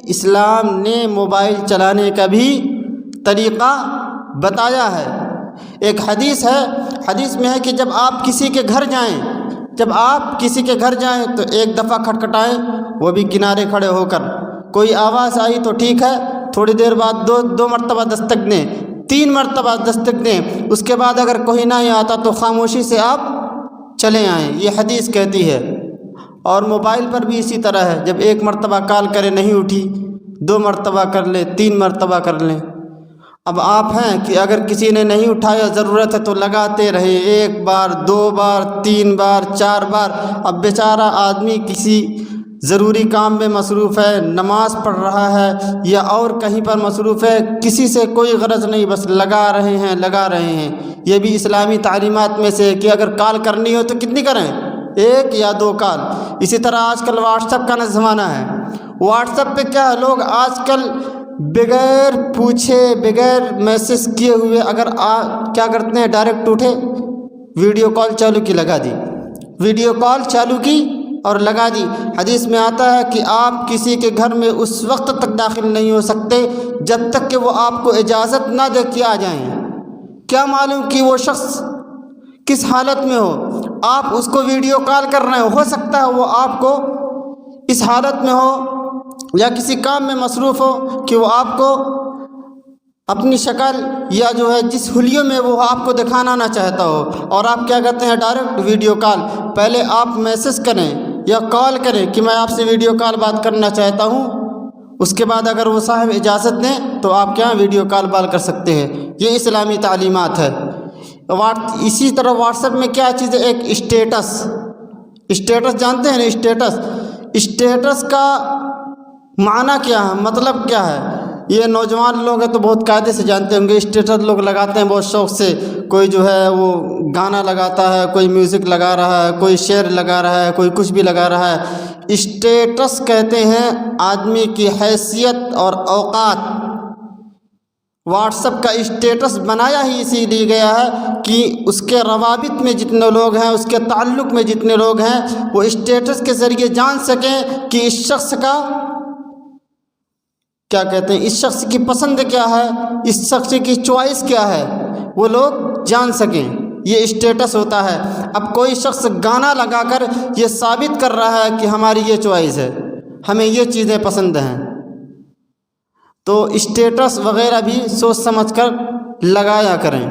اسلام نے موبائل چلانے کا بھی طریقہ بتایا ہے۔ ایک حدیث ہے، حدیث میں ہے کہ جب آپ کسی کے گھر جائیں تو ایک دفعہ کھٹکھٹائیں، وہ بھی کنارے کھڑے ہو کر۔ کوئی آواز آئی تو ٹھیک ہے، تھوڑی دیر بعد دو مرتبہ دستک دیں، 3 مرتبہ دستک دیں، اس کے بعد اگر کوئی نہیں آتا تو خاموشی سے آپ چلے آئیں، یہ حدیث کہتی ہے۔ اور موبائل پر بھی اسی طرح ہے، جب 1 مرتبہ کال کرے نہیں اٹھی، 2 مرتبہ کر لیں، 3 مرتبہ کر لیں۔ اب آپ ہیں کہ اگر کسی نے نہیں اٹھایا، ضرورت ہے تو لگاتے رہے، 1 بار 2 بار 3 بار 4 بار۔ اب بیچارہ آدمی کسی ضروری کام میں مصروف ہے، نماز پڑھ رہا ہے یا اور کہیں پر مصروف ہے، کسی سے کوئی غرض نہیں، بس لگا رہے ہیں۔ یہ بھی اسلامی تعلیمات میں سے ہے کہ اگر کال کرنی ہو تو کتنی کریں، 1 یا 2 کال۔ اسی طرح آج کل واٹس ایپ کا زمانہ ہے۔ واٹس ایپ پہ کیا ہے، لوگ آج کل بغیر پوچھے بغیر میسج کیے ہوئے اگر کیا کرتے ہیں، ڈائریکٹ اٹھے، ویڈیو کال چالو کی لگا دی، ویڈیو کال چالو کی اور لگا دی۔ حدیث میں آتا ہے کہ آپ کسی کے گھر میں اس وقت تک داخل نہیں ہو سکتے جب تک کہ وہ آپ کو اجازت نہ دے کے آ جائیں۔ کیا معلوم کہ وہ شخص کس حالت میں ہو، آپ اس کو ویڈیو کال کر رہے ہو سکتا ہے وہ آپ کو اس حالت میں ہو یا کسی کام میں مصروف ہو کہ وہ آپ کو اپنی شکل یا جو ہے جس حلیوں میں وہ آپ کو دکھانا نہ چاہتا ہو، اور آپ کیا کہتے ہیں، ڈائریکٹ ویڈیو کال۔ پہلے آپ میسج کریں یا کال کریں کہ میں آپ سے ویڈیو کال بات کرنا چاہتا ہوں، اس کے بعد اگر وہ صاحب اجازت دیں تو آپ کیا ویڈیو کال بات کر سکتے ہیں۔ یہ اسلامی تعلیمات ہے۔ اسی طرح واٹس ایپ میں کیا چیز ہے، ایک اسٹیٹس جانتے ہیں نا، اسٹیٹس کا معنی کیا ہے، مطلب کیا ہے؟ یہ نوجوان لوگ ہیں تو بہت قاعدے سے جانتے ہوں گے۔ اسٹیٹس لوگ لگاتے ہیں بہت شوق سے، کوئی جو ہے وہ گانا لگاتا ہے، کوئی میوزک لگا رہا ہے، کوئی شعر لگا رہا ہے، کوئی کچھ بھی لگا رہا ہے۔ اسٹیٹس کہتے ہیں آدمی کی حیثیت اور اوقات۔ واٹس ایپ کا اسٹیٹس بنایا ہی اسی لیے گیا ہے کہ اس کے روابط میں جتنے لوگ ہیں، اس کے تعلق میں جتنے لوگ ہیں، وہ اسٹیٹس کے ذریعے جان سکیں کہ اس شخص کا کیا کہتے ہیں، اس شخص کی پسند کیا ہے، اس شخص کی چوائس کیا ہے، وہ لوگ جان سکیں۔ یہ اسٹیٹس ہوتا ہے۔ اب کوئی شخص گانا لگا کر یہ ثابت کر رہا ہے کہ ہماری یہ چوائس ہے، ہمیں یہ چیزیں پسند ہیں، تو اسٹیٹس وغیرہ بھی سوچ سمجھ کر لگایا کریں۔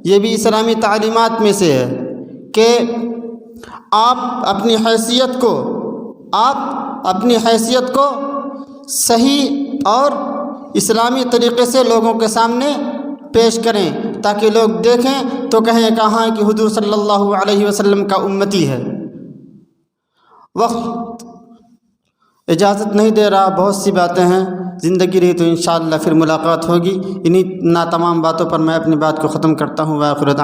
یہ بھی اسلامی تعلیمات میں سے ہے کہ آپ اپنی حیثیت کو صحیح اور اسلامی طریقے سے لوگوں کے سامنے پیش کریں تاکہ لوگ دیکھیں تو کہیں کہاں کہ حضور صلی اللہ علیہ وسلم کا امتی ہے۔ وقت اجازت نہیں دے رہا، بہت سی باتیں ہیں، زندگی رہی تو انشاءاللہ پھر ملاقات ہوگی۔ انہی تمام باتوں پر میں اپنی بات کو ختم کرتا ہوں۔ وآخر دعوانا